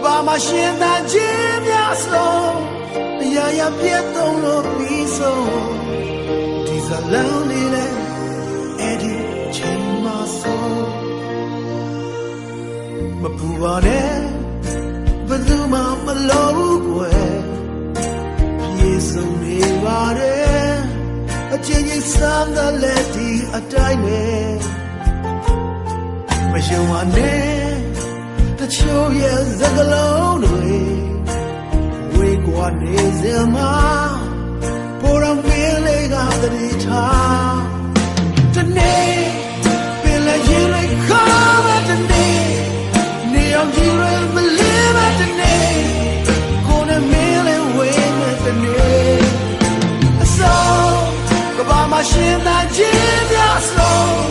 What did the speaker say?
ဘာမှရှင်းတန်ခြင်းများဆုံးအရာရာပြည့်သုံးလို့ပြီးဆုံးဒီဇလန်းလေးလဲအဲ့ဒီချိန်မှဆုံးမပူပါနဲ့ဘယ်သူမှမလို့ကွယ်ပြေဆုံးနေပါတယ်အချင်းချင်းစမ်းတဲ့လက်ဒီအတိုင်းပဲမယုံပါနဲ့တချို့ရဲ့စကားလုံးတွေဝေကွာနေစမှာပေါ်တော်မင်းလေးကတည်းထားတနေ့